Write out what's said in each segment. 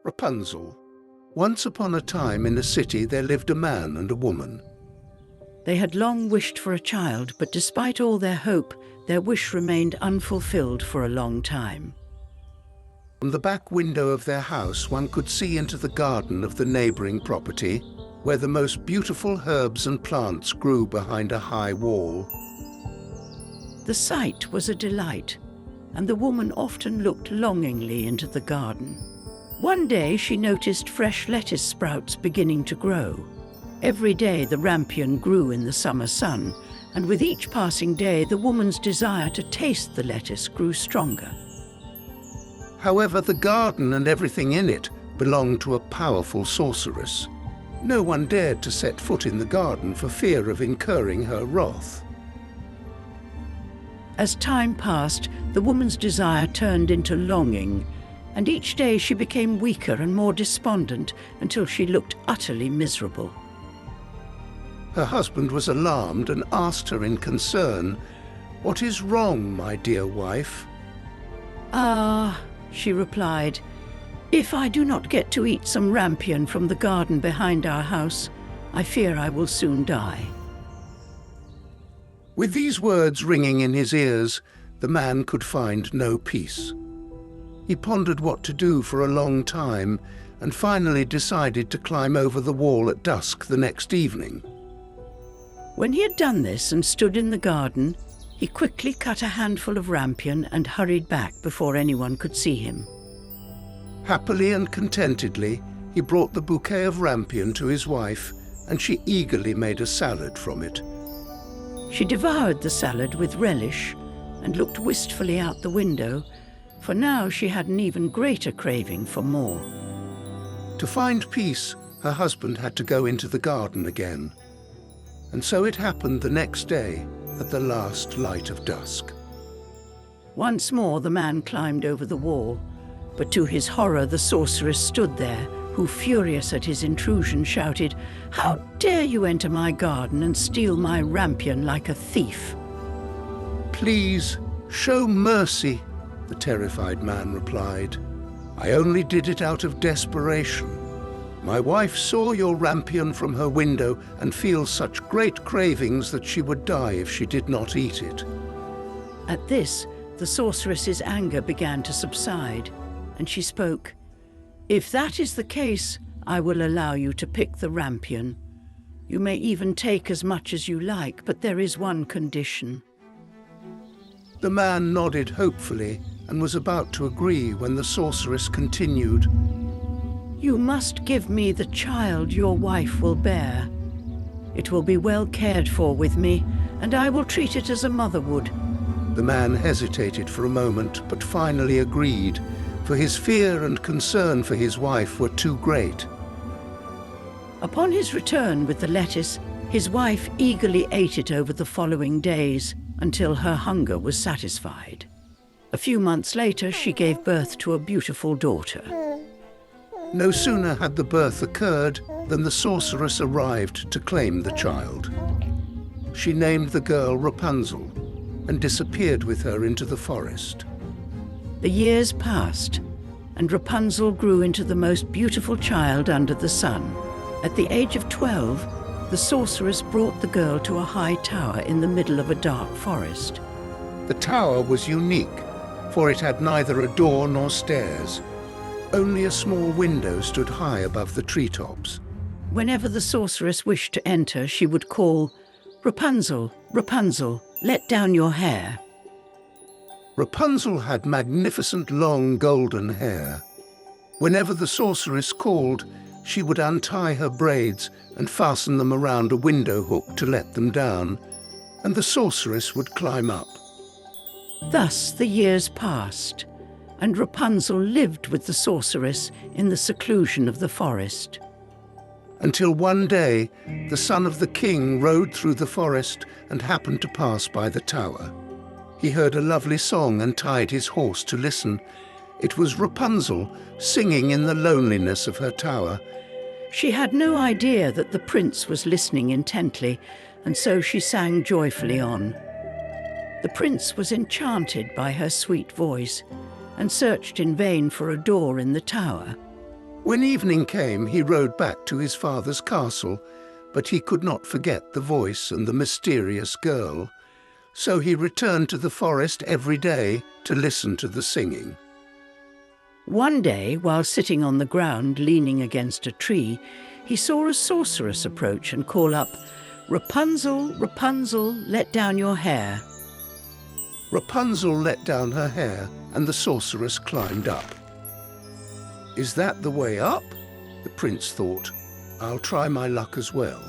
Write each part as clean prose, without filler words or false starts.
Rapunzel. Once upon a time in a city there lived a man and a woman. They had long wished for a child, but despite all their hope, their wish remained unfulfilled for a long time. From the back window of their house one could see into the garden of the neighboring property, where the most beautiful herbs and plants grew behind a high wall. The sight was a delight, and the woman often looked longingly into the garden. One day she noticed fresh lettuce sprouts beginning to grow. Every day the rampion grew in the summer sun, and with each passing day the woman's desire to taste the lettuce grew stronger. However, the garden and everything in it belonged to a powerful sorceress. No one dared to set foot in the garden for fear of incurring her wrath. As time passed, the woman's desire turned into longing, and each day she became weaker and more despondent until she looked utterly miserable. Her husband was alarmed and asked her in concern, "What is wrong, my dear wife?" "Ah," she replied, "if I do not get to eat some rampion from the garden behind our house, I fear I will soon die." With these words ringing in his ears, the man could find no peace. He pondered what to do for a long time and finally decided to climb over the wall at dusk the next evening. When he had done this and stood in the garden, he quickly cut a handful of rampion and hurried back before anyone could see him. Happily and contentedly, he brought the bouquet of rampion to his wife, and she eagerly made a salad from it. She devoured the salad with relish and looked wistfully out the window, for now she had an even greater craving for more. To find peace, her husband had to go into the garden again. And so it happened the next day, at the last light of dusk. Once more the man climbed over the wall, but to his horror the sorceress stood there, who, furious at his intrusion, shouted, "How dare you enter my garden and steal my rampion like a thief?" "Please, show mercy," the terrified man replied. "I only did it out of desperation. My wife saw your rampion from her window and feels such great cravings that she would die if she did not eat it." At this, the sorceress's anger began to subside, and she spoke, "If that is the case, I will allow you to pick the rampion. You may even take as much as you like, but there is one condition." The man nodded hopefully and was about to agree when the sorceress continued, "You must give me the child your wife will bear. It will be well cared for with me, and I will treat it as a mother would." The man hesitated for a moment, but finally agreed, for his fear and concern for his wife were too great. Upon his return with the lettuce, his wife eagerly ate it over the following days until her hunger was satisfied. A few months later, she gave birth to a beautiful daughter. No sooner had the birth occurred than the sorceress arrived to claim the child. She named the girl Rapunzel and disappeared with her into the forest. The years passed, and Rapunzel grew into the most beautiful child under the sun. At the age of 12, the sorceress brought the girl to a high tower in the middle of a dark forest. The tower was unique, for it had neither a door nor stairs. Only a small window stood high above the treetops. Whenever the sorceress wished to enter, she would call, "Rapunzel, Rapunzel, let down your hair." Rapunzel had magnificent long golden hair. Whenever the sorceress called, she would untie her braids and fasten them around a window hook to let them down, and the sorceress would climb up. Thus the years passed, and Rapunzel lived with the sorceress in the seclusion of the forest. Until one day, the son of the king rode through the forest and happened to pass by the tower. He heard a lovely song and tied his horse to listen. It was Rapunzel singing in the loneliness of her tower. She had no idea that the prince was listening intently, and so she sang joyfully on. The prince was enchanted by her sweet voice and searched in vain for a door in the tower. When evening came, he rode back to his father's castle, but he could not forget the voice and the mysterious girl. So he returned to the forest every day to listen to the singing. One day, while sitting on the ground leaning against a tree, he saw a sorceress approach and call up, "Rapunzel, Rapunzel, let down your hair." Rapunzel let down her hair, and the sorceress climbed up. "Is that the way up?" the prince thought. "I'll try my luck as well."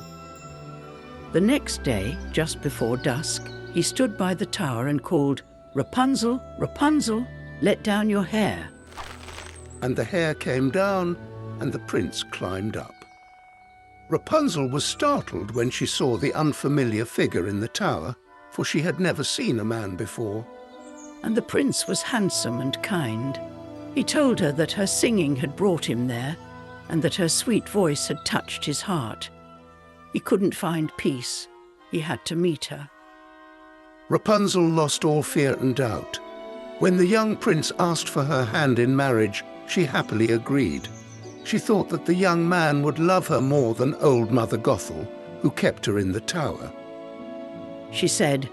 The next day, just before dusk, he stood by the tower and called, "Rapunzel, Rapunzel, let down your hair." And the hair came down, and the prince climbed up. Rapunzel was startled when she saw the unfamiliar figure in the tower, for she had never seen a man before. And the prince was handsome and kind. He told her that her singing had brought him there, and that her sweet voice had touched his heart. He couldn't find peace. He had to meet her. Rapunzel lost all fear and doubt. When the young prince asked for her hand in marriage, she happily agreed. She thought that the young man would love her more than old Mother Gothel, who kept her in the tower. She said,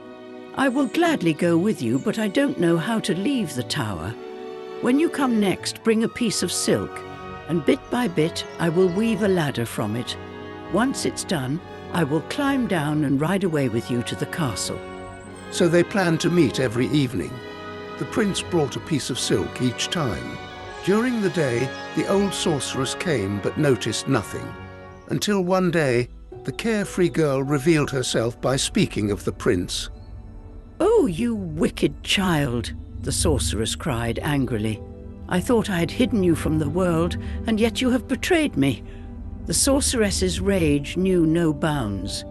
"I will gladly go with you, but I don't know how to leave the tower. When you come next, bring a piece of silk, and bit by bit I will weave a ladder from it. Once it's done, I will climb down and ride away with you to the castle." So they planned to meet every evening. The prince brought a piece of silk each time. During the day, the old sorceress came but noticed nothing, until one day, the carefree girl revealed herself by speaking of the prince. "Oh, you wicked child," the sorceress cried angrily. "I thought I had hidden you from the world, and yet you have betrayed me." The sorceress's rage knew no bounds.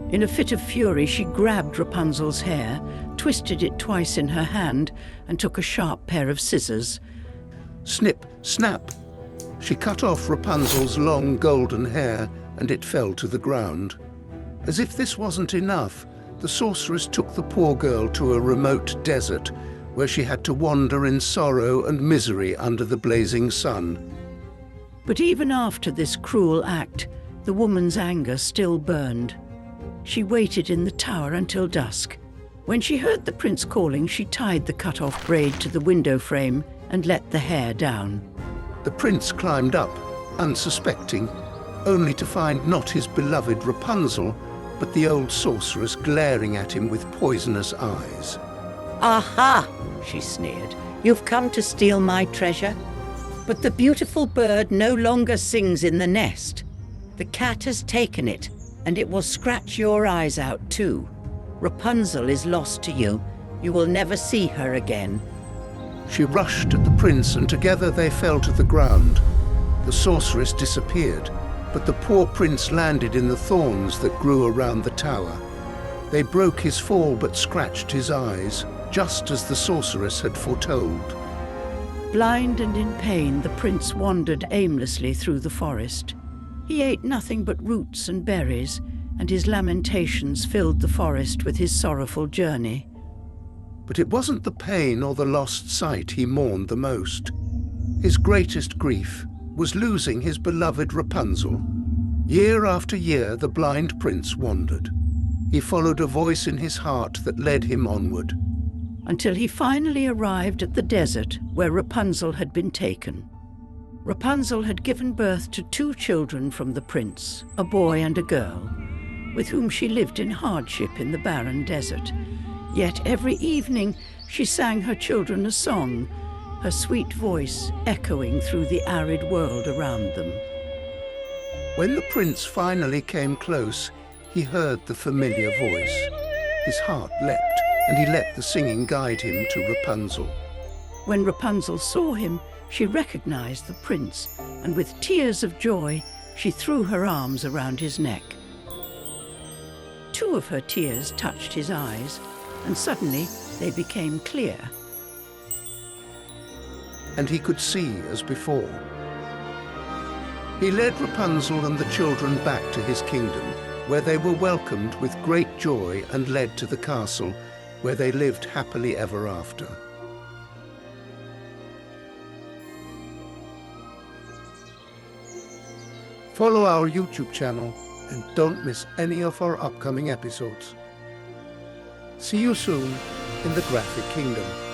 In a fit of fury, she grabbed Rapunzel's hair, twisted it twice in her hand, and took a sharp pair of scissors. Snip, snap! She cut off Rapunzel's long golden hair, and it fell to the ground. As if this wasn't enough, the sorceress took the poor girl to a remote desert, where she had to wander in sorrow and misery under the blazing sun. But even after this cruel act, the woman's anger still burned. She waited in the tower until dusk. When she heard the prince calling, she tied the cut-off braid to the window frame and let the hair down. The prince climbed up, unsuspecting, only to find not his beloved Rapunzel, but the old sorceress glaring at him with poisonous eyes. "Aha!" she sneered. "You've come to steal my treasure? But the beautiful bird no longer sings in the nest. The cat has taken it, and it will scratch your eyes out too. Rapunzel is lost to you. You will never see her again." She rushed at the prince, and together they fell to the ground. The sorceress disappeared, but the poor prince landed in the thorns that grew around the tower. They broke his fall but scratched his eyes, just as the sorceress had foretold. Blind and in pain, the prince wandered aimlessly through the forest. He ate nothing but roots and berries, and his lamentations filled the forest with his sorrowful journey. But it wasn't the pain or the lost sight he mourned the most. His greatest grief was losing his beloved Rapunzel. Year after year, the blind prince wandered. He followed a voice in his heart that led him onward. Until he finally arrived at the desert where Rapunzel had been taken. Rapunzel had given birth to 2 children from the prince, a boy and a girl, with whom she lived in hardship in the barren desert. Yet every evening she sang her children a song, her sweet voice echoing through the arid world around them. When the prince finally came close, he heard the familiar voice. His heart leapt, and he let the singing guide him to Rapunzel. When Rapunzel saw him, she recognized the prince, and with tears of joy, she threw her arms around his neck. 2 of her tears touched his eyes, and suddenly they became clear. And he could see as before. He led Rapunzel and the children back to his kingdom, where they were welcomed with great joy and led to the castle, where they lived happily ever after. Follow our YouTube channel and don't miss any of our upcoming episodes. See you soon in the Graphic Kingdom.